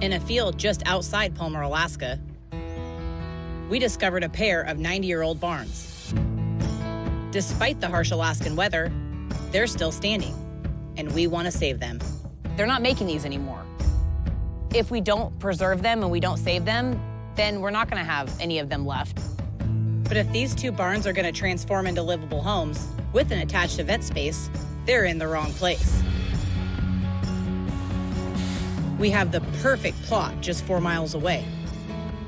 In a field just outside Palmer, Alaska, we discovered a pair of 90-year-old barns. Despite the harsh Alaskan weather, they're still standing, and we want to save them. They're not making these anymore. If we don't preserve them and we don't save them, then we're not going to have any of them left. But if these two barns are going to transform into livable homes with an attached event space, they're in the wrong place. We have the perfect plot just 4 miles away.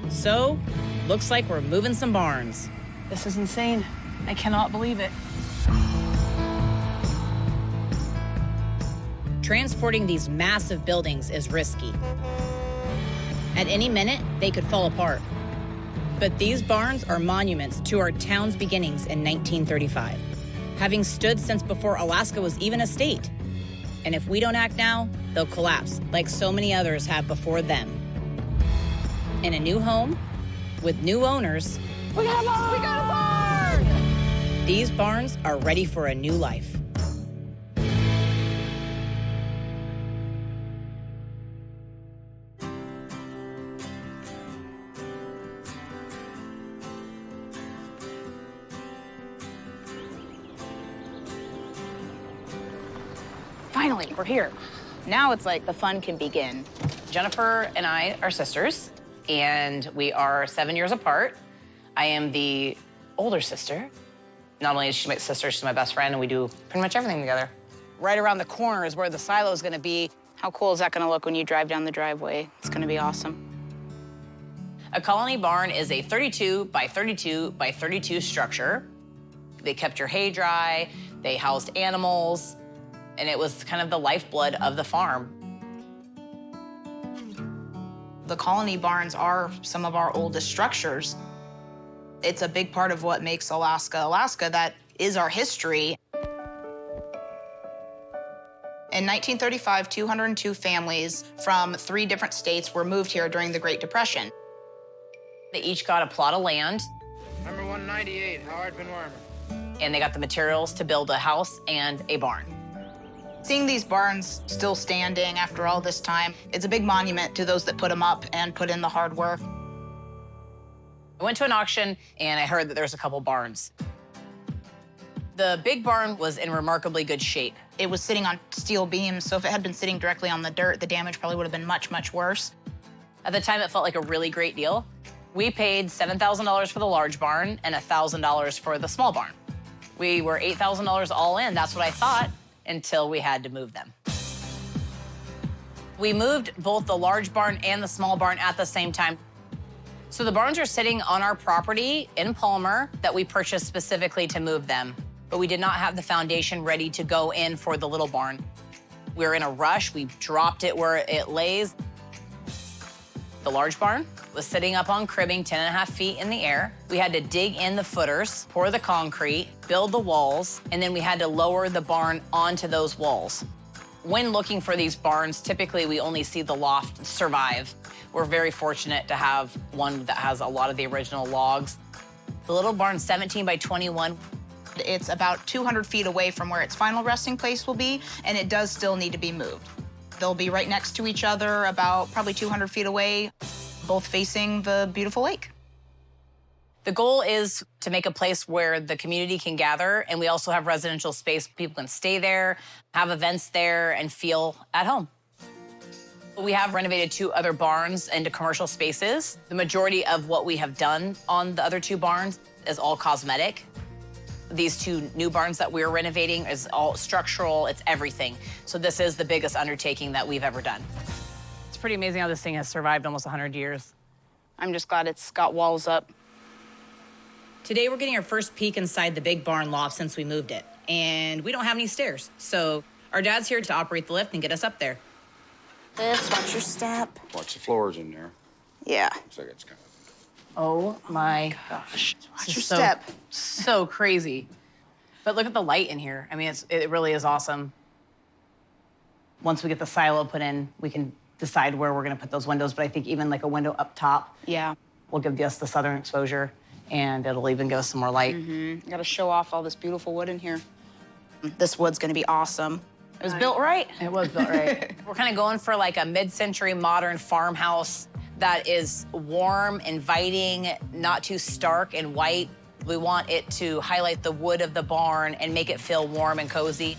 So, looks like we're moving some barns. This is insane. I cannot believe it. Transporting these massive buildings is risky. At any minute, they could fall apart. But these barns are monuments to our town's beginnings in 1935, having stood since before Alaska was even a state. And if we don't act now, they'll collapse like so many others have before them. In a new home, with new owners, We got a barn! We got a barn! these barns are ready for a new life. Finally, we're here. Now it's like the fun can begin. Jennifer and I are sisters, and we are 7 years apart. I am the older sister. Not only is she my sister, she's my best friend, and we do pretty much everything together. Right around the corner is where the silo is gonna be. How cool is that gonna look when you drive down the driveway? It's gonna be awesome. A colony barn is a 32 by 32 by 32 structure. They kept your hay dry, they housed animals, and it was kind of the lifeblood of the farm. The colony barns are some of our oldest structures. It's a big part of what makes Alaska, Alaska. That is our history. In 1935, 202 families from 3 different states were moved here during the Great Depression. They each got a plot of land, Number 198, Howard Van Warmer. and they got the materials to build a house and a barn. Seeing these barns still standing after all this time, it's a big monument to those that put them up and put in the hard work. I went to an auction, and I heard that there was a couple barns. The big barn was in remarkably good shape. It was sitting on steel beams, so if it had been sitting directly on the dirt, the damage probably would have been much, much worse. At the time, it felt like a really great deal. We paid $7,000 for the large barn and $1,000 for the small barn. We were $8,000 all in, that's what I thought, until we had to move them. We moved both the large barn and the small barn at the same time. So the barns are sitting on our property in Palmer that we purchased specifically to move them, but we did not have the foundation ready to go in for the little barn. We were in a rush, we dropped it where it lays. The large barn was sitting up on cribbing 10.5 feet in the air. We had to dig in the footers, pour the concrete, build the walls, and then we had to lower the barn onto those walls. When looking for these barns, typically we only see the loft survive. We're very fortunate to have one that has a lot of the original logs. The little barn's 17 by 21. It's about 200 feet away from where its final resting place will be, and it does still need to be moved. They'll be right next to each other, about probably 200 feet away, both facing the beautiful lake. The goal is to make a place where the community can gather, and we also have residential space. People can stay there, have events there, and feel at home. We have renovated 2 other barns into commercial spaces. The majority of what we have done on the other 2 barns is all cosmetic. These 2 new barns that we're renovating is all structural, it's everything. So this is the biggest undertaking that we've ever done. It's pretty amazing how this thing has survived almost 100 years. I'm just glad it's got walls up. Today, we're getting our first peek inside the big barn loft since we moved it. And we don't have any stairs, so our dad's here to operate the lift and get us up there. This, watch your step. Watch the floors in there. Yeah. Looks like it's kind of... Oh my gosh. Watch This your is so, step. so crazy. But look at the light in here. I mean, it really is awesome. Once we get the silo put in, we can decide where we're gonna put those windows, but I think even like a window up top Yeah. will give us the southern exposure, and it'll even give us some more light. Got to show off all this beautiful wood in here. This wood's going to be awesome. It was built right. It was built right. We're kind of going for like a mid-century modern farmhouse that is warm, inviting, not too stark and white. We want it to highlight the wood of the barn and make it feel warm and cozy.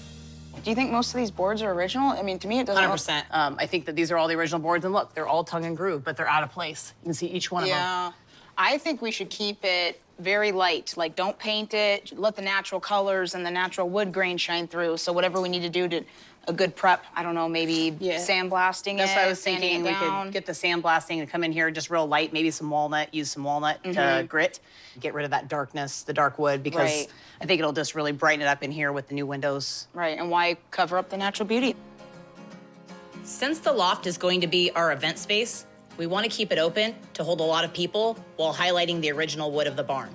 Do you think most of these boards are original? I mean, to me, it doesn't 100%. I think that these are all the original boards, and look, they're all tongue and groove, but they're out of place. You can see each one of them. Yeah. I think we should keep it very light. Like, don't paint it. Let the natural colors and the natural wood grain shine through. So whatever we need to do to a good prep, I don't know, maybe sandblasting That's it, what I was sanding thinking. it We down. could get the sandblasting and come in here just real light, maybe some walnut, use some walnut to grit, get rid of that darkness, the dark wood, because Right. I think it'll just really brighten it up in here with the new windows. Right, and why cover up the natural beauty? Since the loft is going to be our event space, we want to keep it open to hold a lot of people while highlighting the original wood of the barn.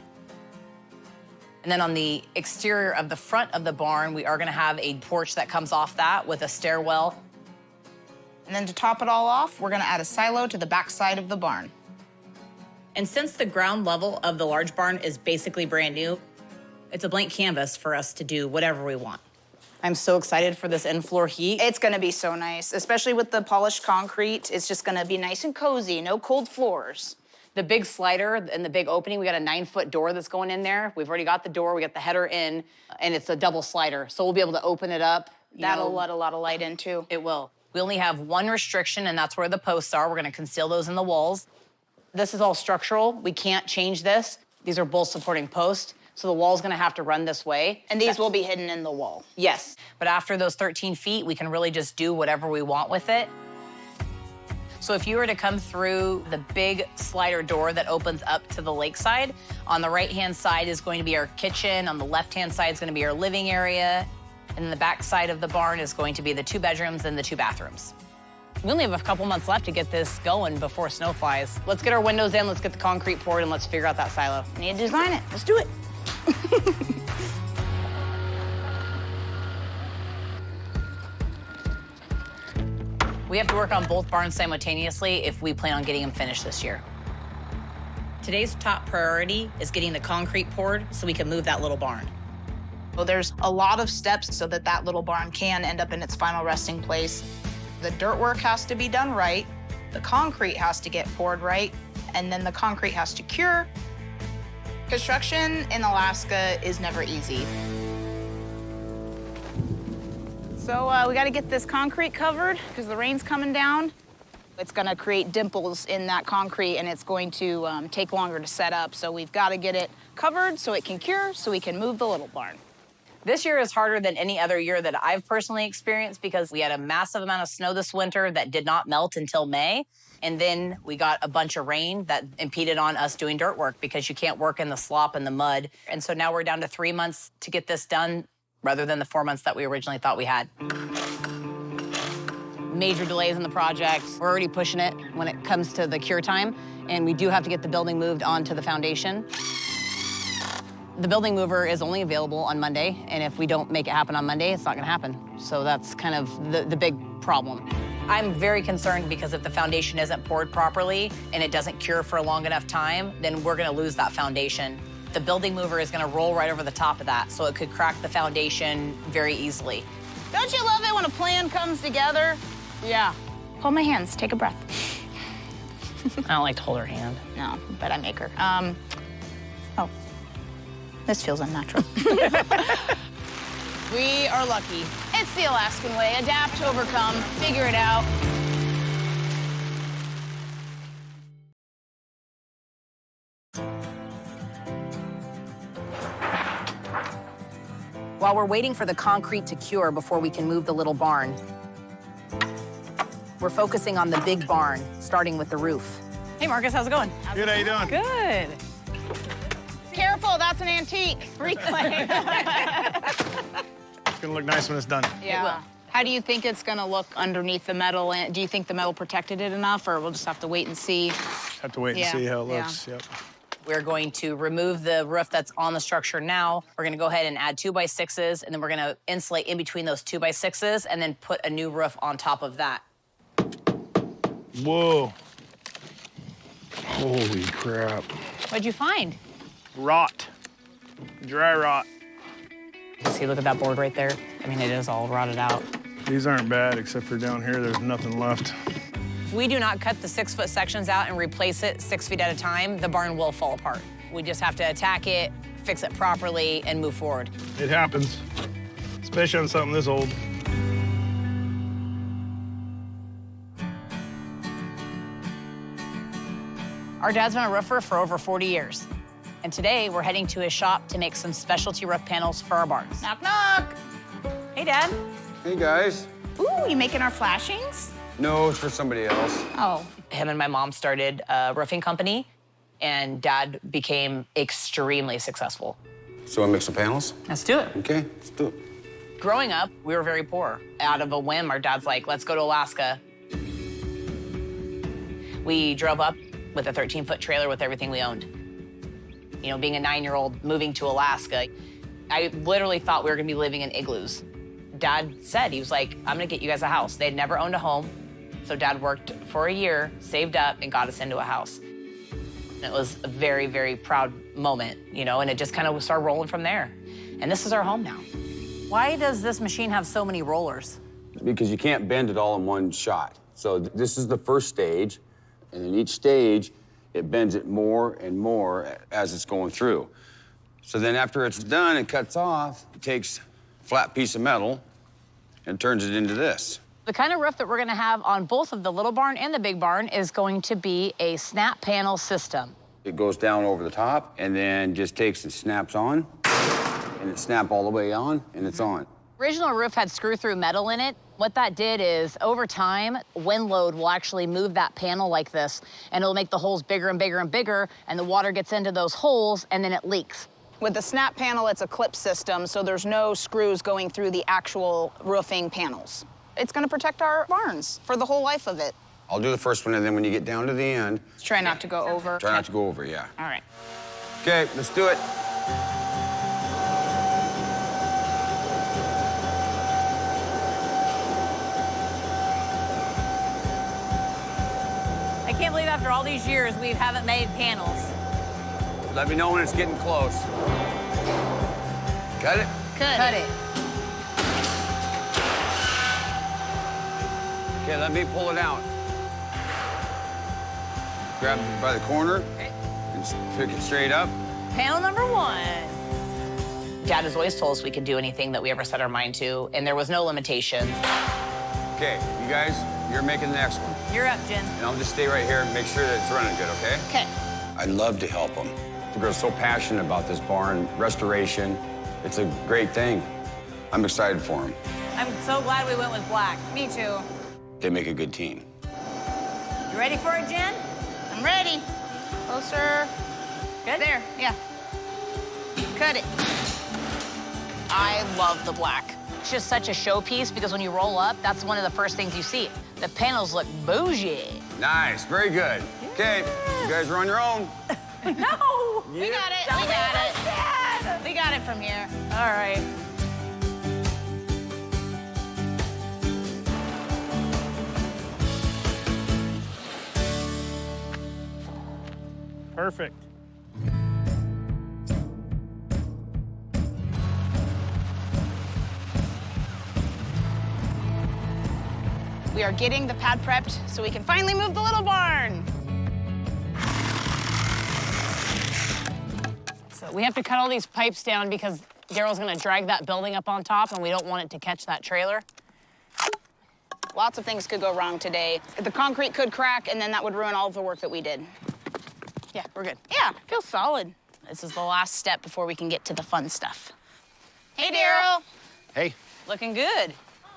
And then on the exterior of the front of the barn, we are gonna have a porch that comes off that with a stairwell. And then to top it all off, we're gonna add a silo to the back side of the barn. And since the ground level of the large barn is basically brand new, it's a blank canvas for us to do whatever we want. I'm so excited for this in-floor heat. It's gonna be so nice, especially with the polished concrete. It's just gonna be nice and cozy, no cold floors. The big slider and the big opening, we got a 9-foot door that's going in there. We've already got the door, we got the header in, and it's a double slider. So we'll be able to open it up. That'll let a lot of light in too. It will. We only have one restriction, and that's where the posts are. We're gonna conceal those in the walls. This is all structural. We can't change this. These are both supporting posts, so the wall's gonna have to run this way. And these will be hidden in the wall. Yes, but after those 13 feet, we can really just do whatever we want with it. So if you were to come through the big slider door that opens up to the lakeside, on the right-hand side is going to be our kitchen, on the left-hand side is gonna be our living area, and then the back side of the barn is going to be the 2 bedrooms and the 2 bathrooms. We only have a couple months left to get this going before snow flies. Let's get our windows in, let's get the concrete poured, and let's figure out that silo. Need to design it. Let's do it. We have to work on both barns simultaneously if we plan on getting them finished this year. Today's top priority is getting the concrete poured so we can move that little barn. So there's a lot of steps so that that little barn can end up in its final resting place. The dirt work has to be done right, the concrete has to get poured right, and then the concrete has to cure. Construction in Alaska is never easy. So we gotta get this concrete covered because the rain's coming down. It's gonna create dimples in that concrete and it's going to take longer to set up. So we've gotta get it covered so it can cure, so we can move the little barn. This year is harder than any other year that I've personally experienced because we had a massive amount of snow this winter that did not melt until May. And then we got a bunch of rain that impeded on us doing dirt work because you can't work in the slop and the mud. And so now we're down to 3 months to get this done rather than the 4 months that we originally thought we had. Major delays in the project. We're already pushing it when it comes to the cure time, and we do have to get the building moved onto the foundation. The building mover is only available on Monday, and if we don't make it happen on Monday, it's not gonna happen. So that's kind of the big problem. I'm very concerned because if the foundation isn't poured properly and it doesn't cure for a long enough time, then we're gonna lose that foundation. The building mover is gonna roll right over the top of that, so it could crack the foundation very easily. Don't you love it when a plan comes together? Yeah. Hold my hands, take a breath. I don't like to hold her hand. No, but I make her. Oh, this feels unnatural. We are lucky. It's the Alaskan way. Adapt, overcome, figure it out. While we're waiting for the concrete to cure before we can move the little barn, we're focusing on the big barn, starting with the roof. Hey, Marcus, how's it going? Good, how you doing? Good. Careful, that's an antique. Reclaim. It's gonna look nice when it's done. Yeah. How do you think it's gonna look underneath the metal? And do you think the metal protected it enough, or we'll just have to wait and see? Have to wait and see how it Yeah. looks. Yep. We're going to remove the roof that's on the structure now. We're gonna go ahead and add 2x6s, and then we're gonna insulate in between those 2x6s, and then put a new roof on top of that. Whoa. Holy crap. What'd you find? Rot. Dry rot. See, look at that board right there. I mean, it is all rotted out. These aren't bad, except for down here, there's nothing left. If we do not cut the 6-foot sections out and replace it 6 feet at a time, the barn will fall apart. We just have to attack it, fix it properly, and move forward. It happens, especially on something this old. Our dad's been a roofer for over 40 years. And today, we're heading to his shop to make some specialty roof panels for our barns. Knock, knock. Hey, Dad. Hey, guys. Ooh, you making our flashings? No, it's for somebody else. Oh. Him and my mom started a roofing company, and Dad became extremely successful. So I make some panels? Let's do it. Okay, let's do it. Growing up, we were very poor. Out of a whim, our dad's like, let's go to Alaska. We drove up with a 13-foot trailer with everything we owned. You know, being a 9-year-old moving to Alaska, I literally thought we were gonna be living in igloos. Dad said, he was like, I'm gonna get you guys a house. They'd never owned a home. So Dad worked for a year, saved up, and got us into a house. And it was a very, very proud moment, you know, and it just kind of started rolling from there. And this is our home now. Why does this machine have so many rollers? Because you can't bend it all in one shot. So this is the first stage, and in each stage, it bends it more and more as it's going through. So then after it's done, it cuts off, it takes a flat piece of metal and turns it into this. The kind of roof that we're gonna have on both of the little barn and the big barn is going to be a snap panel system. It goes down over the top and then just takes and snaps on, and it snaps all the way on, and it's on. Original roof had screw-through metal in it. What that did is, over time, wind load will actually move that panel like this, and it'll make the holes bigger and bigger and bigger, and the water gets into those holes, and then it leaks. With the snap panel, it's a clip system, so there's no screws going through the actual roofing panels. It's gonna protect our barns for the whole life of it. I'll do the first one, and then when you get down to the end, Try not to go over. try not to go over, yeah. All right. Okay, let's do it. I can't believe after all these years, we haven't made panels. Let me know when it's getting close. Cut it? Cut it. Okay, let me pull it out. Grab it by the corner and pick it straight up. Panel number 1. Dad has always told us we could do anything that we ever set our mind to, and there was no limitation. Okay, you guys, you're making the next one. You're up, Jen. And I'll just stay right here and make sure that it's running good, okay? Okay. I'd love to help them. The girl's so passionate about this barn restoration. It's a great thing. I'm excited for them. I'm so glad we went with black. Me too. They make a good team. You ready for it, Jen? I'm ready. Closer. Good? There, yeah. Cut it. I love the black. It's just such a showpiece because when you roll up, that's one of the first things you see. The panels look bougie. Nice, very good. Okay, you guys are on your own. No! We got it. We got it. We got it from here. All right. Perfect. We are getting the pad prepped so we can finally move the little barn. So we have to cut all these pipes down because Daryl's gonna drag that building up on top and we don't want it to catch that trailer. Lots of things could go wrong today. The concrete could crack, and then that would ruin all of the work that we did. Yeah, we're good. Yeah, feels solid. This is the last step before we can get to the fun stuff. Hey, Daryl. Hey, Looking good.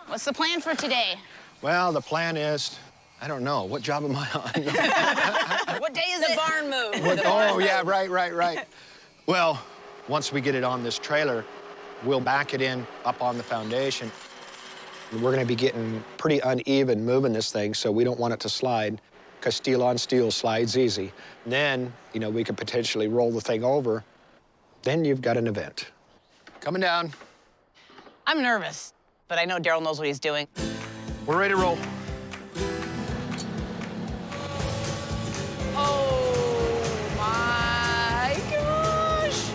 What's the plan for today? well, the plan is, I don't know, what job am I on? What day is The it? barn move. Oh, yeah, right. Well, once we get it on this trailer, we'll back it in up on the foundation. We're gonna be getting pretty uneven moving this thing, so we don't want it to slide, because steel on steel slides easy. And then, you know, we could potentially roll the thing over. Then you've got an event. Coming down. I'm nervous, but I know Daryl knows what he's doing. We're ready to roll. Oh my gosh!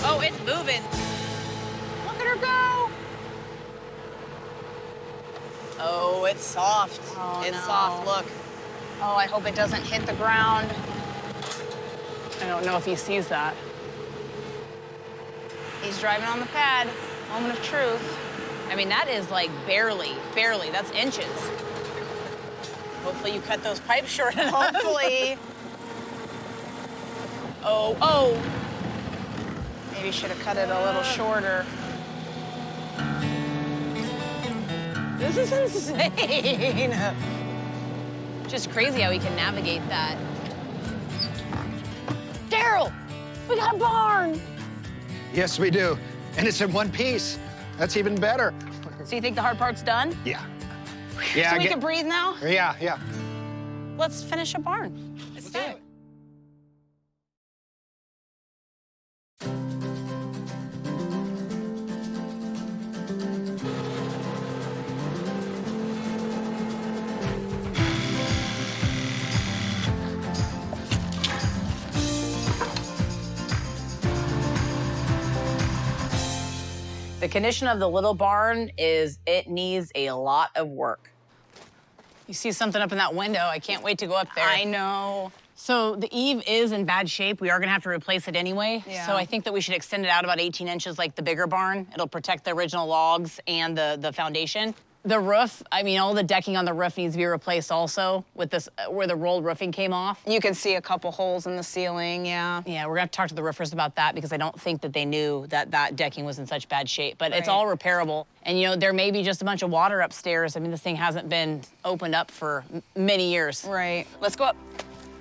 Oh, it's moving. Look at her go. Oh, it's soft. Oh, it's no. soft, look. Oh, I hope it doesn't hit the ground. I don't know if he sees that. He's driving on the pad. Moment of truth. I mean, that is like barely, that's inches. Hopefully you cut those pipes short enough. Hopefully. Oh. Maybe should have cut it a little shorter. This is insane. Just crazy how we can navigate that. Daryl, we got a barn. Yes, we do. And it's in one piece. That's even better. So you think the hard part's done? Yeah. So we can breathe now? Yeah. Let's finish a barn. Let's do it. The condition of the little barn is it needs a lot of work. You see something up in that window. I can't wait to go up there. I know. So the eave is in bad shape. We are gonna have to replace it anyway. Yeah. So I think that we should extend it out about 18 inches like the bigger barn. It'll protect the original logs and the foundation. The roof, I mean, all the decking on the roof needs to be replaced also with this, where the rolled roofing came off. You can see a couple holes in the ceiling, yeah. Yeah, we're gonna have to talk to the roofers about that because I don't think that they knew that that decking was in such bad shape, but it's Right. all repairable. And you know, there may be just a bunch of water upstairs. I mean, this thing hasn't been opened up for many years. Right. Let's go up.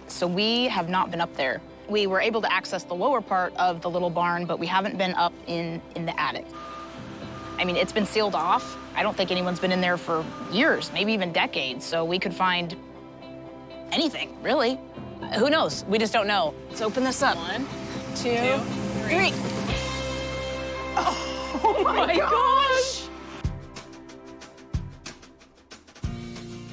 So we have not been up there. We were able to access the lower part of the little barn, but we haven't been up in the attic. I mean, it's been sealed off. I don't think anyone's been in there for years, maybe even decades, so we could find anything, really. Who knows? We just don't know. Let's open this up. 1, 2, 3. Oh my gosh!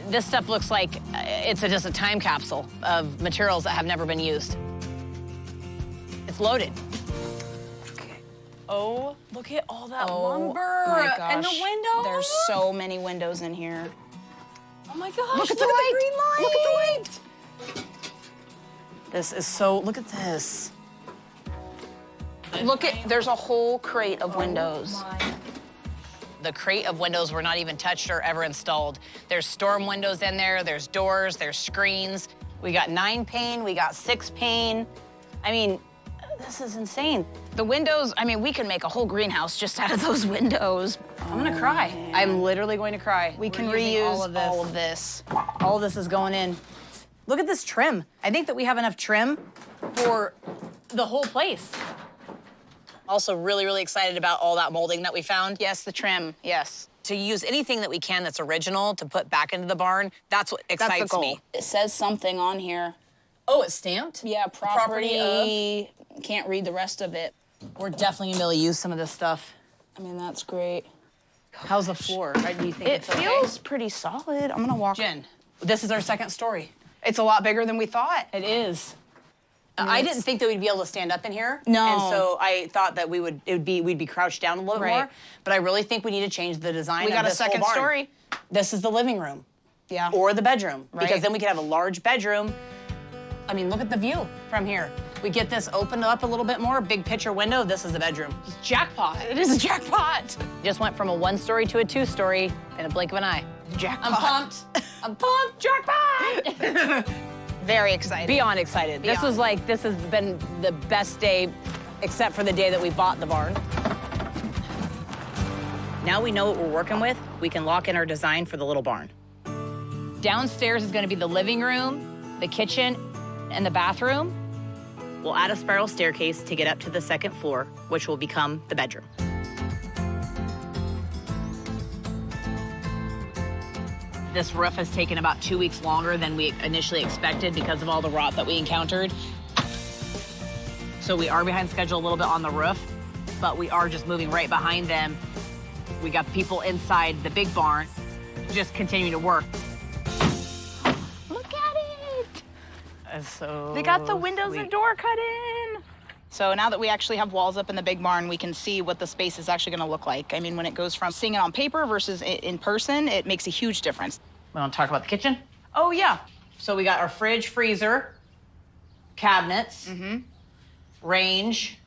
This stuff looks like it's just a time capsule of materials that have never been used. It's loaded. Okay. Oh, look at all that lumber My gosh. and the windows. There's so many windows in here. Oh my gosh! Look at the light. green light. Look at the light. This is so. Look at this. Look at, there's a whole crate of windows. The crate of windows were not even touched or ever installed. There's storm windows in there, there's doors, there's screens. We got 9 pane, we got 6 pane. I mean, this is insane. The windows, I mean, we could make a whole greenhouse just out of those windows. I'm gonna cry. I'm literally going to cry. We can We're using reuse all of this. All of this is going in. Look at this trim. I think that we have enough trim for the whole place. Also really, really excited about all that molding that we found. Yes, the trim, yes. To use anything that we can that's original to put back into the barn, that's what That's excites the goal. me. It says something on here. Oh, it's stamped? Yeah, property. Can't read the rest of it. We're definitely gonna be able to use some of this stuff. I mean, that's great. How's the floor? Right, do you think It it's okay? feels pretty solid. I'm gonna walk. Jen, this is our second story. It's a lot bigger than we thought. It is. I didn't think that we'd be able to stand up in here. No. And so I thought that we'd be crouched down a little Right. more. But I really think we need to change the design We of got a this whole second barn. story. This is the living room. Yeah. Or the bedroom. Because Right. then we could have a large bedroom. I mean, look at the view from here. We get this opened up a little bit more, big picture window. This is the bedroom. Jackpot. It is a jackpot. Just went from a 1-story to a 2-story in a blink of an eye. Jackpot. I'm pumped. I'm pumped. Jackpot! Very excited. Beyond excited. This has been the best day, except for the day that we bought the barn. Now we know what we're working with, we can lock in our design for the little barn. Downstairs is gonna be the living room, the kitchen, and the bathroom. We'll add a spiral staircase to get up to the second floor, which will become the bedroom. This roof has taken about 2 weeks longer than we initially expected because of all the rot that we encountered. So we are behind schedule a little bit on the roof, but we are just moving right behind them. We got people inside the big barn just continuing to work. Look at it. That's so They got the windows sweet. and door cut in. So now that we actually have walls up in the big barn, we can see what the space is actually going to look like. I mean, when it goes from seeing it on paper versus in person, it makes a huge difference. We want to talk about the kitchen? Oh, yeah. So we got our fridge, freezer, cabinets, range.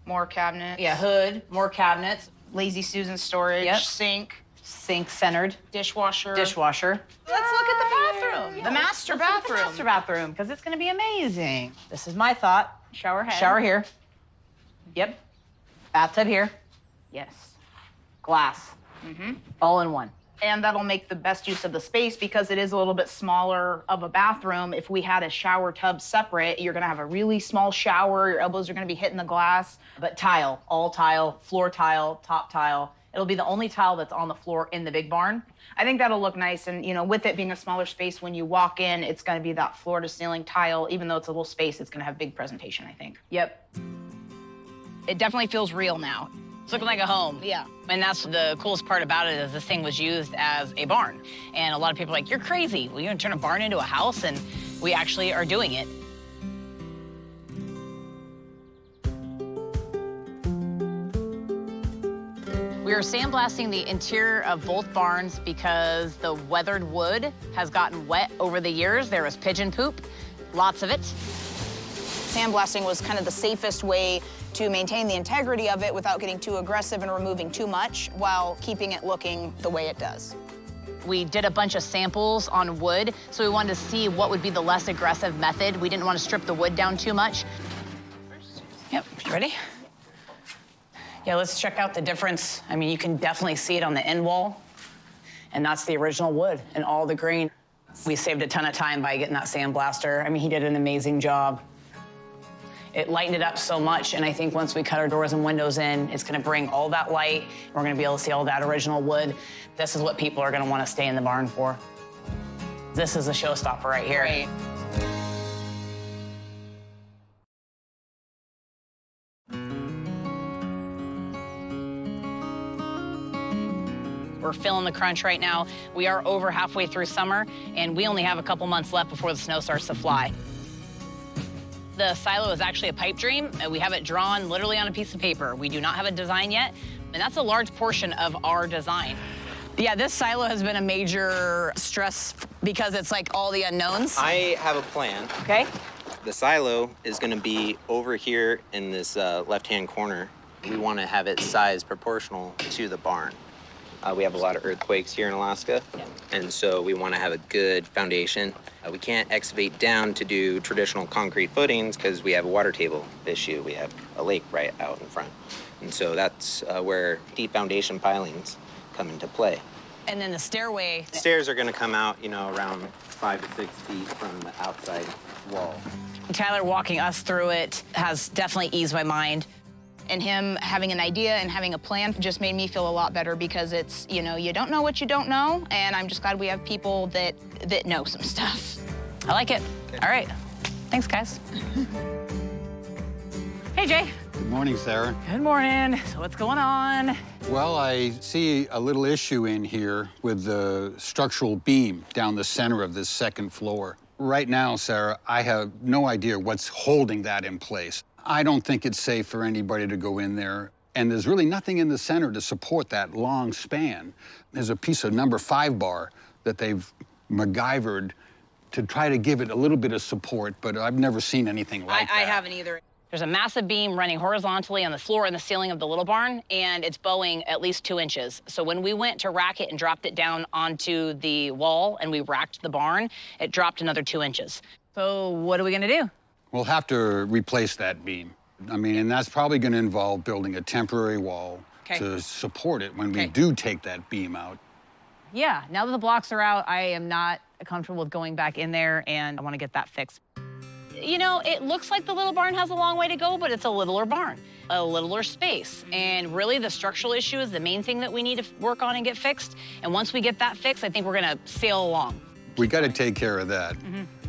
More cabinets. Yeah, hood, more cabinets. Lazy Susan storage. Yep. Sink. Sink centered. Dishwasher. Dishwasher. Let's look at the bathroom. The master bathroom. The master bathroom, because it's going to be amazing. This is my thought. Shower head. Shower here. Yep. Bathtub here. Yes. Glass. All in one. And that'll make the best use of the space because it is a little bit smaller of a bathroom. If we had a shower tub separate, you're gonna have a really small shower. Your elbows are gonna be hitting the glass. But tile, all tile, floor tile, top tile. It'll be the only tile that's on the floor in the big barn. I think that'll look nice. And, you know, with it being a smaller space, when you walk in, it's gonna be that floor to ceiling tile. Even though it's a little space, it's gonna have big presentation, I think. Yep. It definitely feels real now. It's looking like a home. Yeah. And that's the coolest part about it is this thing was used as a barn. And a lot of people are like, you're crazy. Well, you're gonna turn a barn into a house? And we actually are doing it. We are sandblasting the interior of both barns because the weathered wood has gotten wet over the years. There was pigeon poop, lots of it. Sandblasting was kind of the safest way to maintain the integrity of it without getting too aggressive and removing too much while keeping it looking the way it does. We did a bunch of samples on wood, so we wanted to see what would be the less aggressive method. We didn't want to strip the wood down too much. Yep, you ready? Yeah, let's check out the difference. I mean, you can definitely see it on the end wall, and that's the original wood and all the grain. We saved a ton of time by getting that sandblaster. I mean, he did an amazing job. It lightened it up so much, and I think once we cut our doors and windows in, it's gonna bring all that light. We're gonna be able to see all that original wood. This is what people are gonna wanna stay in the barn for. This is a showstopper right here. Right. We're feeling the crunch right now. We are over halfway through summer, and we only have a couple months left before the snow starts to fly. The silo is actually a pipe dream, and we have it drawn literally on a piece of paper. We do not have a design yet, and that's a large portion of our design. Yeah, this silo has been a major stress because it's like all the unknowns. I have a plan. Okay. The silo is going to be over here in this left-hand corner. We want to have it sized proportional to the barn. We have a lot of earthquakes here in Alaska, and so we want to have a good foundation. We can't excavate down to do traditional concrete footings because we have a water table issue. We have a lake right out in front. And so that's where deep foundation pilings come into play. And then the stairway. Stairs are going to come out, you know, around 5 to 6 feet from the outside wall. Tyler walking us through it has definitely eased my mind. And him having an idea and having a plan just made me feel a lot better because it's, you know, you don't know what you don't know, and I'm just glad we have people that know some stuff. I like it. Okay. All right. Thanks, guys. Hey, Jay. Good morning, Sarah. Good morning. So what's going on? Well, I see a little issue in here with the structural beam down the center of this second floor. Right now, Sarah, I have no idea what's holding that in place. I don't think it's safe for anybody to go in there. And there's really nothing in the center to support that long span. There's a piece of number 5 bar that they've MacGyvered to try to give it a little bit of support, but I've never seen anything like that. I haven't either. There's a massive beam running horizontally on the floor and the ceiling of the little barn, and it's bowing at least 2 inches. So when we went to rack it and dropped it down onto the wall and we racked the barn, it dropped another 2 inches. So what are we gonna do? We'll have to replace that beam. I mean, and that's probably going to involve building a temporary wall to support it when we do take that beam out. Yeah, now that the blocks are out, I am not comfortable with going back in there, and I want to get that fixed. You know, it looks like the little barn has a long way to go, but it's a littler barn, a littler space. And really, the structural issue is the main thing that we need to work on and get fixed. And once we get that fixed, I think we're going to sail along. We got to take care of that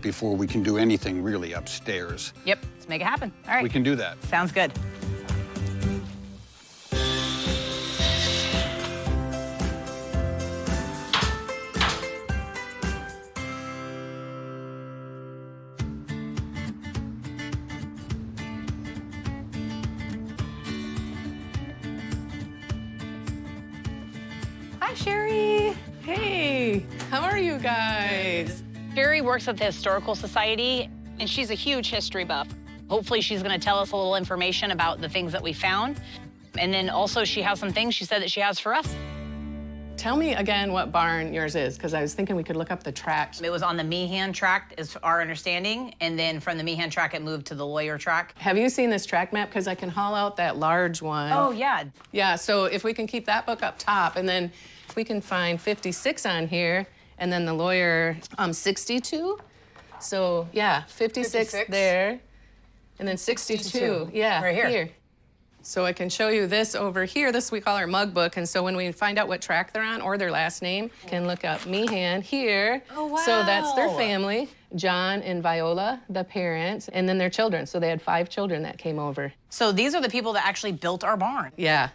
before we can do anything really upstairs. Yep, let's make it happen. All right. We can do that. Sounds good. Sherry. Hey, how are you guys? Sherry works at the Historical Society, And she's a huge history buff. hopefully she's gonna tell us a little information about the things that we found. And then also she has some things she said that she has for us. Tell me again what barn yours is, because I was thinking we could look up the tract. It was on the Meehan tract, is our understanding, and then from the Meehan tract, it moved to the Lawyer tract. Have you seen this tract map? Because I can haul out that large one. Oh, yeah. Yeah, so if we can keep that book up top, and then if we can find 56 on here, and then the Lawyer 62. So yeah, 56 there, and then 62. Yeah, Right here. So I can show you this over here. This we call our mug book. And so when we find out what track they're on or their last name, can look up Meehan here. Oh, wow. So that's their family, John and Viola, the parents, and then their children. So they had 5 children that came over. So these are the people that actually built our barn. Yeah.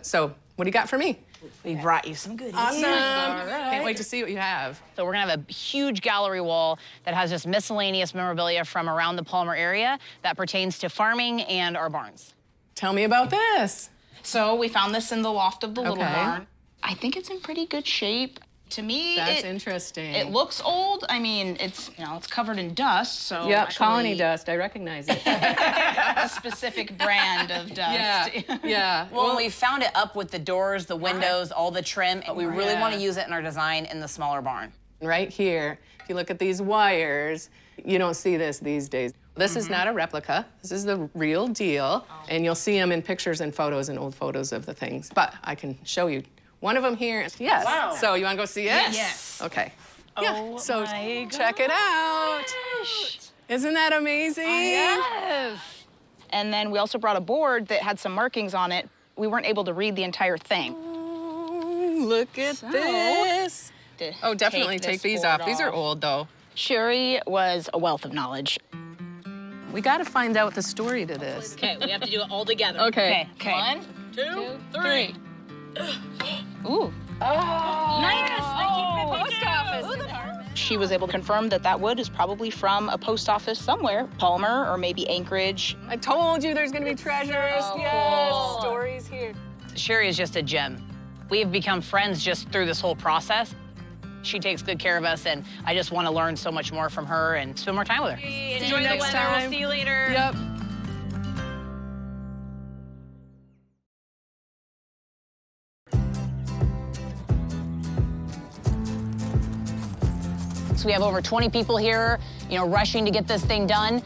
So what do you got for me? We brought you some goodies. Awesome. All right. Can't wait to see what you have. So we're gonna have a huge gallery wall that has just miscellaneous memorabilia from around the Palmer area that pertains to farming and our barns. Tell me about this. So we found this in the loft of the little Okay. barn. I think it's in pretty good shape. To me, That's interesting. it looks old. I mean, it's it's covered in dust, so Yep, colony actually dust. I recognize it. a specific brand of dust. Yeah. Well, when we found it up with the doors, the windows, all the trim, we really want to use it in our design in the smaller barn. Right here, if you look at these wires, you don't see this these days. This is not a replica. This is the real deal. And you'll see them in pictures and photos and old photos of the things. But I can show you one of them here. Yes. Wow. So you want to go see it? Yes. Okay. Oh, So my check it out. Isn't that amazing? Yes. And then we also brought a board that had some markings on it. We weren't able to read the entire thing. Look at this. Oh, definitely Take take this these off. board These are off. old, though. Sherry was a wealth of knowledge. We got to find out the story to this. Okay, we have to do it all together. Okay. Okay. 1, 2, 3. Ooh. Post office. She was able to confirm that that wood is probably from a post office somewhere, Palmer or maybe Anchorage. I told you there's going to be treasures. so Yes. cool. Stories here. Sherry is just a gem. We have become friends just through this whole process. She takes good care of us, and I just want to learn so much more from her and spend more time with her. Enjoy the next time. We'll see you later. Yep. So we have over 20 people here, rushing to get this thing done.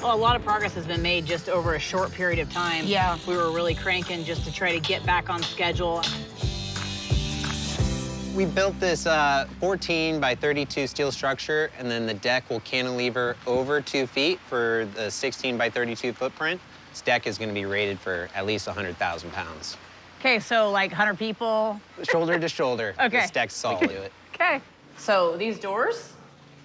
Well, a lot of progress has been made just over a short period of time. Yeah. We were really cranking just to try to get back on schedule. We built this 14 by 32 steel structure, and then the deck will cantilever over 2 feet for the 16 by 32 footprint. This deck is going to be rated for at least 100,000 pounds. Okay, so like 100 people. Shoulder to shoulder. Okay. This deck's solid to it. Okay. So these doors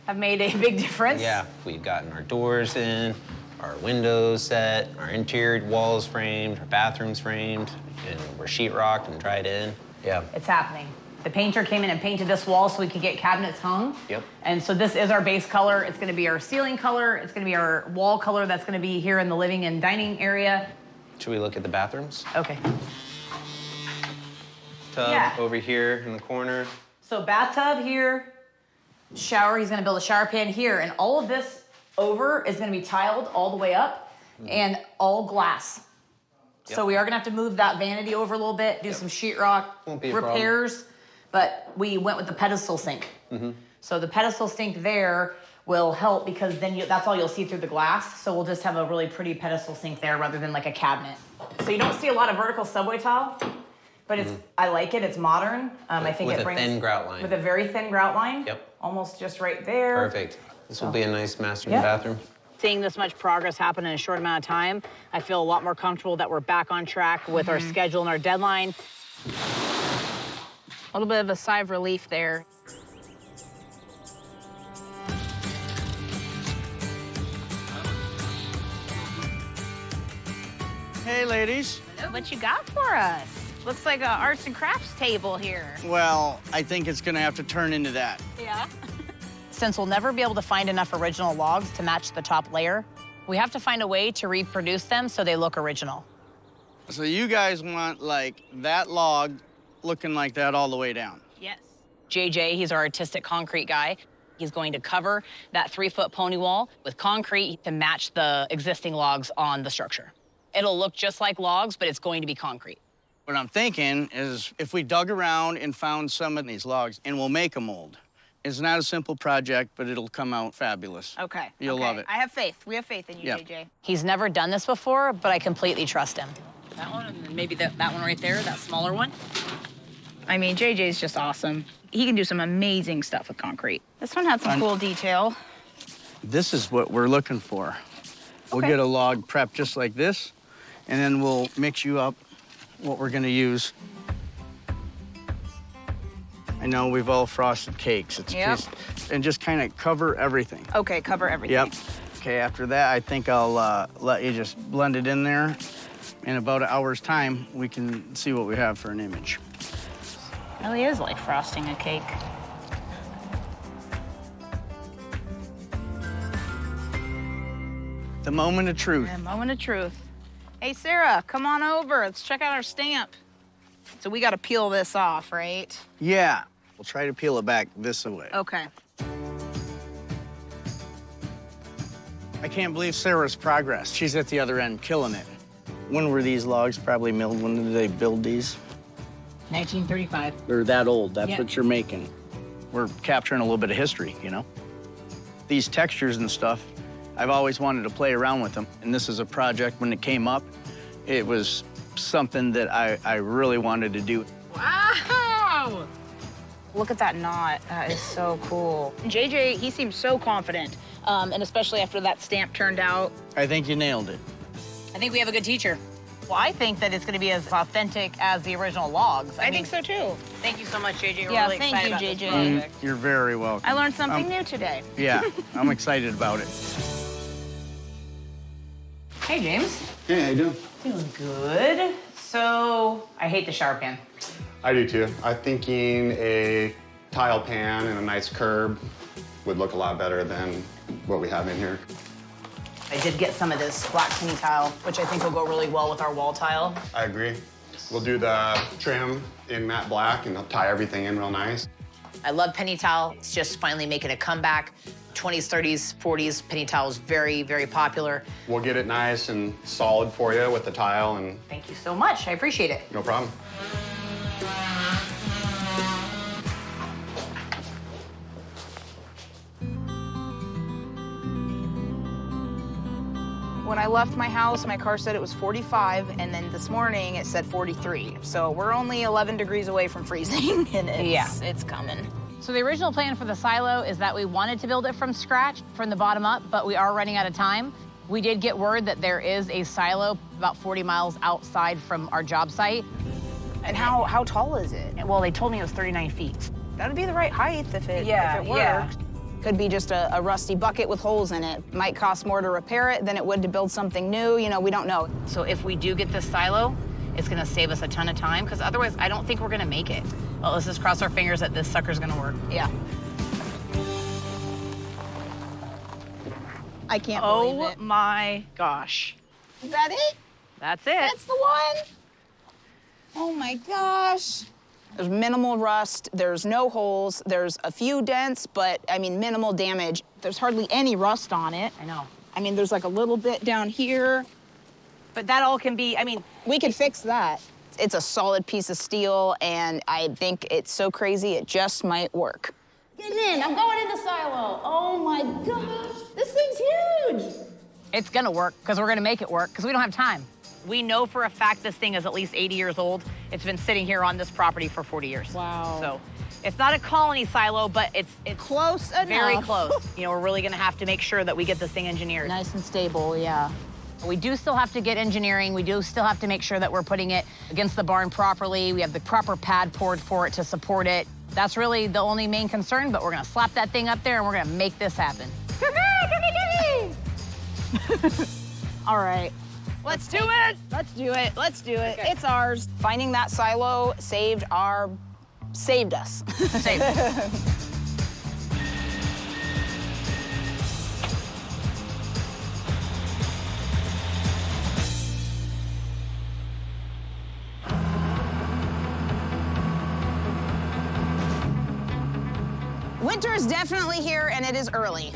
have made a big difference. Yeah, we've gotten our doors in, our windows set, our interior walls framed, our bathrooms framed, and we're sheetrocked and dried in. Yeah. It's happening. The painter came in and painted this wall so we could get cabinets hung. Yep. And so this is our base color. It's gonna be our ceiling color. It's gonna be our wall color that's gonna be here in the living and dining area. Should we look at the bathrooms? Okay. Tub Yeah. over here in the corner. So bathtub here, shower, he's gonna build a shower pan here, and all of this over is gonna be tiled all the way up and all glass. So we are gonna have to move that vanity over a little bit, do some sheetrock Won't be a problem. repairs, but we went with the pedestal sink. So the pedestal sink there will help because then that's all you'll see through the glass. So we'll just have a really pretty pedestal sink there rather than like a cabinet. So you don't see a lot of vertical subway tile, but I like it, it's modern. I think With it a brings- thin grout line. With a very thin grout line. Yep. Almost just right there. Perfect. This will be a nice master Yeah. bathroom. Seeing this much progress happen in a short amount of time, I feel a lot more comfortable that we're back on track with our schedule and our deadline. A little bit of a sigh of relief there. Hey, ladies. What you got for us? Looks like a arts and crafts table here. Well, I think it's gonna have to turn into that. Yeah. Since we'll never be able to find enough original logs to match the top layer, we have to find a way to reproduce them so they look original. So you guys want, like, that log looking like that all the way down. Yes. JJ, he's our artistic concrete guy. He's going to cover that 3-foot pony wall with concrete to match the existing logs on the structure. It'll look just like logs, but it's going to be concrete. What I'm thinking is if we dug around and found some of these logs and we'll make a mold. It's not a simple project, but it'll come out fabulous. Okay. You'll love it. I have faith. We have faith in you, Yeah. JJ. He's never done this before, but I completely trust him. That one, and then maybe that one right there, that smaller one. I mean, JJ's just awesome. He can do some amazing stuff with concrete. This one had some cool detail. This is what we're looking for. We'll Okay. get a log prepped just like this, and then we'll mix you up what we're gonna use. I know we've all frosted cakes. It's Yep. and just kind of cover everything. Okay, cover everything. Yep. Okay, after that, I think I'll let you just blend it in there. In about an hour's time, we can see what we have for an image. Really is like frosting a cake. The moment of truth. A moment of truth. Hey, Sarah, come on over. Let's check out our stamp. So we got to peel this off, right? Yeah. We'll try to peel it back this way. Okay. I can't believe Sarah's progress. She's at the other end, killing it. When were these logs probably milled? When did they build these? 1935. They're that old. That's Yeah. what you're making. We're capturing a little bit of history, you know? These textures and stuff, I've always wanted to play around with them. And this is a project, when it came up, it was something that I really wanted to do. Wow! Look at that knot. That is so cool. JJ, he seems so confident, and especially after that stamp turned out. I think you nailed it. I think we have a good teacher. Well, I think that it's going to be as authentic as the original logs. I think so too. Thank you so much, JJ. We're Yeah, really thank excited you, about this JJ. project. You're very welcome. I learned something new today. Yeah, I'm excited about it. Hey, James. Hey, how you doing? Feeling good. So, I hate the shower pan. I do too. I'm thinking a tile pan and a nice curb would look a lot better than what we have in here. I did get some of this black penny tile, which I think will go really well with our wall tile. I agree. We'll do the trim in matte black and I'll tie everything in real nice. I love penny tile. It's just finally making a comeback. 20s, 30s, 40s, penny tile is very, very popular. We'll get it nice and solid for you with the tile and Thank you so much. I appreciate it. no problem. When I left my house, my car said it was 45, and then this morning it said 43. So we're only 11 degrees away from freezing, and it's coming. So the original plan for the silo is that we wanted to build it from scratch, from the bottom up, but we are running out of time. We did get word that there is a silo about 40 miles outside from our job site. And how tall is it? Well, they told me it was 39 feet. That'd be the right height if it worked. yeah. Could be just a rusty bucket with holes in it. Might cost more to repair it than it would to build something new. You know, we don't know. So if we do get this silo, it's gonna save us a ton of time, because otherwise I don't think we're gonna make it. Well, let's just cross our fingers that this sucker's gonna work. Yeah. I can't believe it. Oh my gosh. Is that it? That's it. That's the one? Oh my gosh. There's minimal rust, there's no holes, there's a few dents, but I mean minimal damage. There's hardly any rust on it. I know. I mean, there's like a little bit down here. But that all can be, I mean, We could fix that. It's a solid piece of steel, and I think it's so crazy it just might work. Get in, I'm going in the silo. Oh my gosh, this thing's huge. it's gonna work, because we're gonna make it work, because we don't have time. We know for a fact this thing is at least 80 years old. It's been sitting here on this property for 40 years. Wow. So it's not a colony silo, but it's Close enough. very close. You know, we're really gonna have to make sure that we get this thing engineered. Nice and stable, yeah. We do still have to get engineering. We do still have to make sure that we're putting it against the barn properly. We have the proper pad poured for it to support it. That's really the only main concern, but we're gonna slap that thing up there and we're gonna make this happen. All right. Let's do it. Let's do it. Let's do it. Okay. It's ours. Finding that silo saved us. Save. Winter is definitely here, and it is early.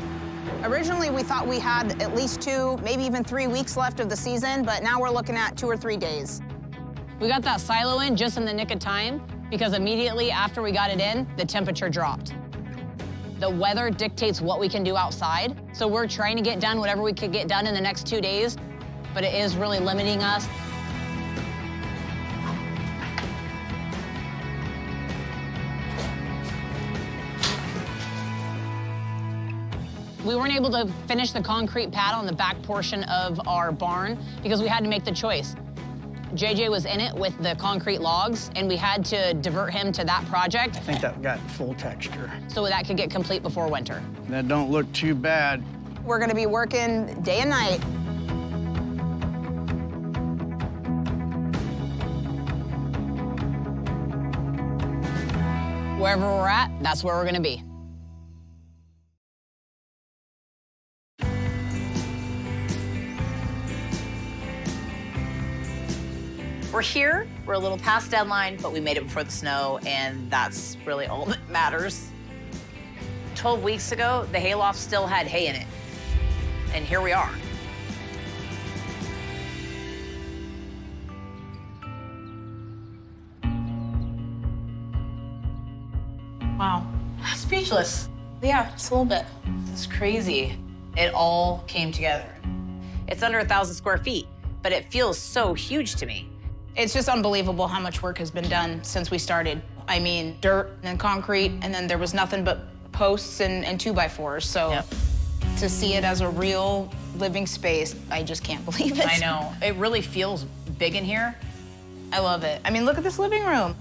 Originally, we thought we had at least 2, maybe even 3 weeks left of the season, but now we're looking at 2 or 3 days. We got that silo in just in the nick of time because immediately after we got it in, the temperature dropped. The weather dictates what we can do outside, so we're trying to get done whatever we could get done in the next 2 days, but it is really limiting us. We weren't able to finish the concrete pad on the back portion of our barn because we had to make the choice. JJ was in it with the concrete logs, and we had to divert him to that project. I think that got full texture. So that could get complete before winter. That don't look too bad. We're gonna be working day and night. Wherever we're at, that's where we're gonna be. We're here, we're a little past deadline, but we made it before the snow, and that's really all that matters. 12 weeks ago, the hayloft still had hay in it, and here we are. Wow, speechless. Yeah, just a little bit. It's crazy. It all came together. It's under 1,000 square feet, but it feels so huge to me. It's just unbelievable how much work has been done since we started. I mean, dirt and concrete, and then there was nothing but posts and 2x4s. So to see it as a real living space, I just can't believe it. I know. It really feels big in here. I love it. I mean, look at this living room.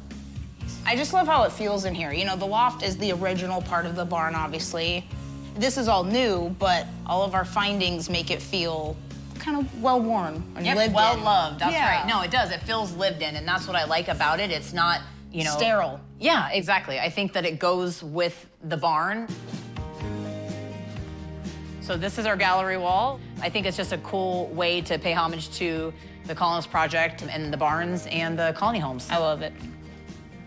I just love how it feels in here. You know, the loft is the original part of the barn, obviously. This is all new, but all of our findings make it feel kind of well-worn and lived well in. loved, that's Yeah. right. No, it does, it feels lived in, and that's what I like about it. It's not, you know. Sterile. Yeah, exactly. I think that it goes with the barn. So this is our gallery wall. I think it's just a cool way to pay homage to the Colonist Project and the barns and the colony homes. I love it.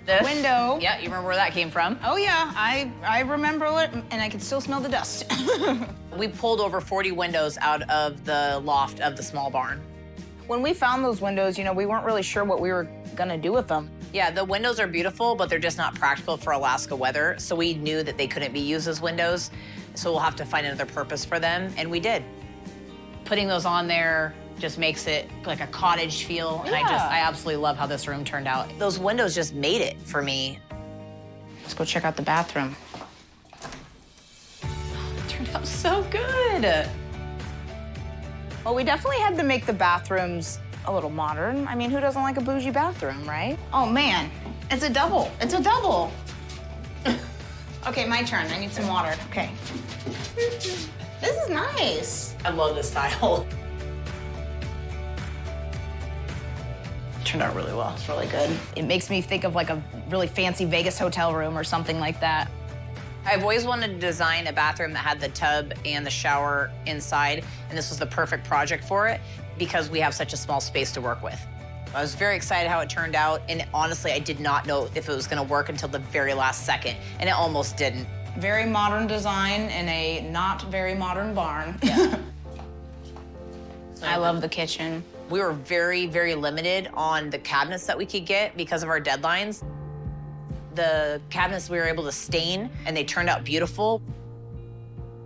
This window. Yeah, you remember where that came from? Oh yeah, I remember it, and I can still smell the dust. We pulled over 40 windows out of the loft of the small barn. When we found those windows, you know, we weren't really sure what we were gonna do with them. Yeah, the windows are beautiful, but they're just not practical for Alaska weather, so we knew that they couldn't be used as windows, so we'll have to find another purpose for them, and we did. Putting those on there just makes it like a cottage feel, and I absolutely love how this room turned out. Those windows just made it for me. Let's go check out the bathroom. It turned out so good. Well, we definitely had to make the bathrooms a little modern. I mean, who doesn't like a bougie bathroom, right? Oh man, it's a double. It's a double. Okay, my turn. I need some water. Okay. This is nice. I love this tile. Turned out really well. It's really good. It makes me think of like a really fancy Vegas hotel room or something like that. I've always wanted to design a bathroom that had the tub and the shower inside, and this was the perfect project for it because we have such a small space to work with. I was very excited how it turned out, and honestly, I did not know if it was gonna work until the very last second, and it almost didn't. Very modern design in a not very modern barn. Yeah. I love the kitchen. We were very, very limited on the cabinets that we could get because of our deadlines. The cabinets we were able to stain, and they turned out beautiful.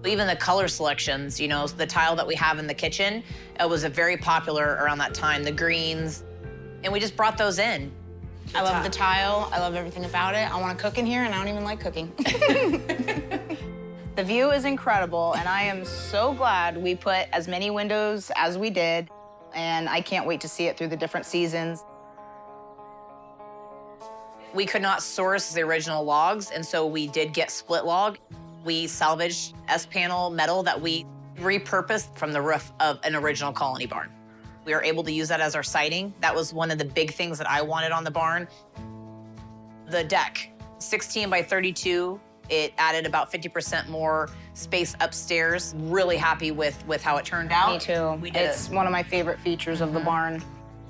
Even the color selections, you know, the tile that we have in the kitchen, it was very popular around that time, the greens, and we just brought those in. I love the tile. I love everything about it. I want to cook in here, and I don't even like cooking. The view is incredible, and I am so glad we put as many windows as we did, and I can't wait to see it through the different seasons. We could not source the original logs, and so we did get split log. We salvaged S-panel metal that we repurposed from the roof of an original colony barn. We were able to use that as our siding. That was one of the big things that I wanted on the barn. The deck, 16 by 32, it added about 50% more space upstairs. Really happy with how it turned out. Me too. It's one of my favorite features of the barn.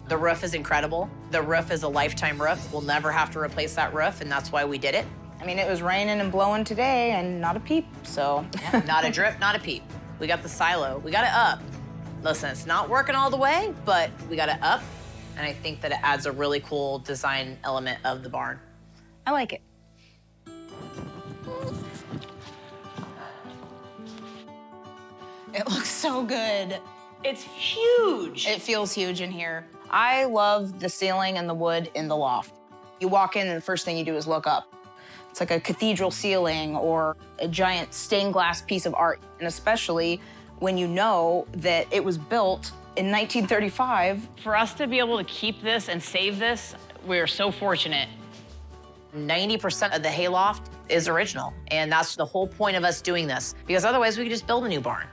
The roof is incredible. The roof is a lifetime roof. We'll never have to replace that roof, and that's why we did it. I mean, it was raining and blowing today and not a peep, so. Yeah, not a drip, not a peep. We got the silo, we got it up. Listen, it's not working all the way, but we got it up, and I think that it adds a really cool design element of the barn. I like it. It looks so good. It's huge. It feels huge in here. I love the ceiling and the wood in the loft. You walk in and the first thing you do is look up. It's like a cathedral ceiling or a giant stained glass piece of art, and especially when you know that it was built in 1935. For us to be able to keep this and save this, we're so fortunate. 90% of the hayloft is original, and that's the whole point of us doing this, because otherwise we could just build a new barn.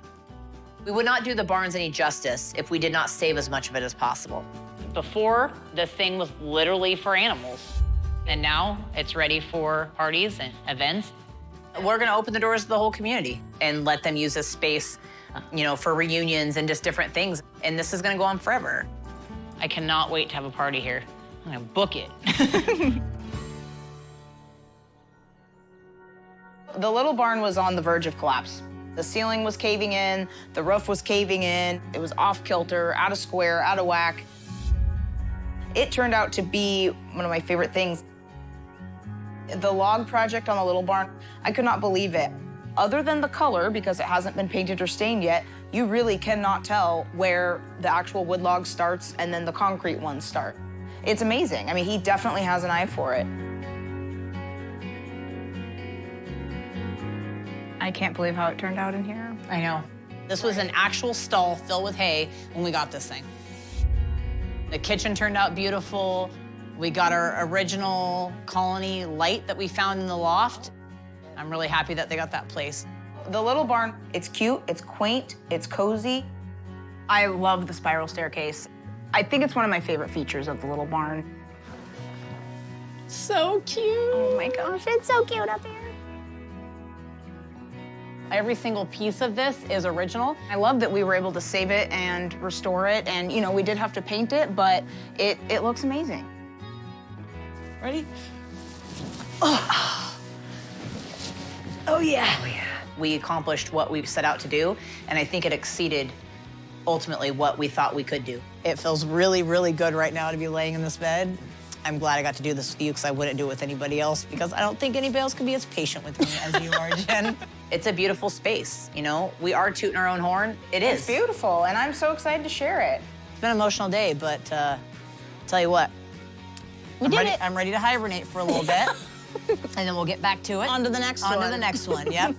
We would not do the barns any justice if we did not save as much of it as possible. Before, the thing was literally for animals, and now it's ready for parties and events. We're gonna open the doors to the whole community and let them use this space, you know, for reunions and just different things, and this is gonna go on forever. I cannot wait to have a party here. I'm gonna book it. The little barn was on the verge of collapse. The ceiling was caving in, the roof was caving in, it was off kilter, out of square, out of whack. It turned out to be one of my favorite things. The log project on the little barn, I could not believe it. Other than the color, because it hasn't been painted or stained yet, you really cannot tell where the actual wood log starts and then the concrete ones start. It's amazing. I mean, he definitely has an eye for it. I can't believe how it turned out in here. I know. This was an actual stall filled with hay when we got this thing. The kitchen turned out beautiful. We got our original colony light that we found in the loft. I'm really happy that they got that place. The little barn, it's cute, it's quaint, it's cozy. I love the spiral staircase. I think it's one of my favorite features of the little barn. So cute. Oh my gosh, it's so cute up here. Every single piece of this is original. I love that we were able to save it and restore it, and you know, we did have to paint it, but it looks amazing. Ready? Oh. Oh yeah. Oh yeah. We accomplished what we set out to do, and I think it exceeded ultimately what we thought we could do. It feels really, really good right now to be laying in this bed. I'm glad I got to do this with you because I wouldn't do it with anybody else because I don't think anybody else can be as patient with me as you are, Jen. It's a beautiful space, you know? We are tooting our own horn. It is. It's beautiful, and I'm so excited to share it. It's been an emotional day, but tell you what, We did it. I'm ready to hibernate for a little bit, and then we'll get back to it. On to the next one. On to the next one, yep.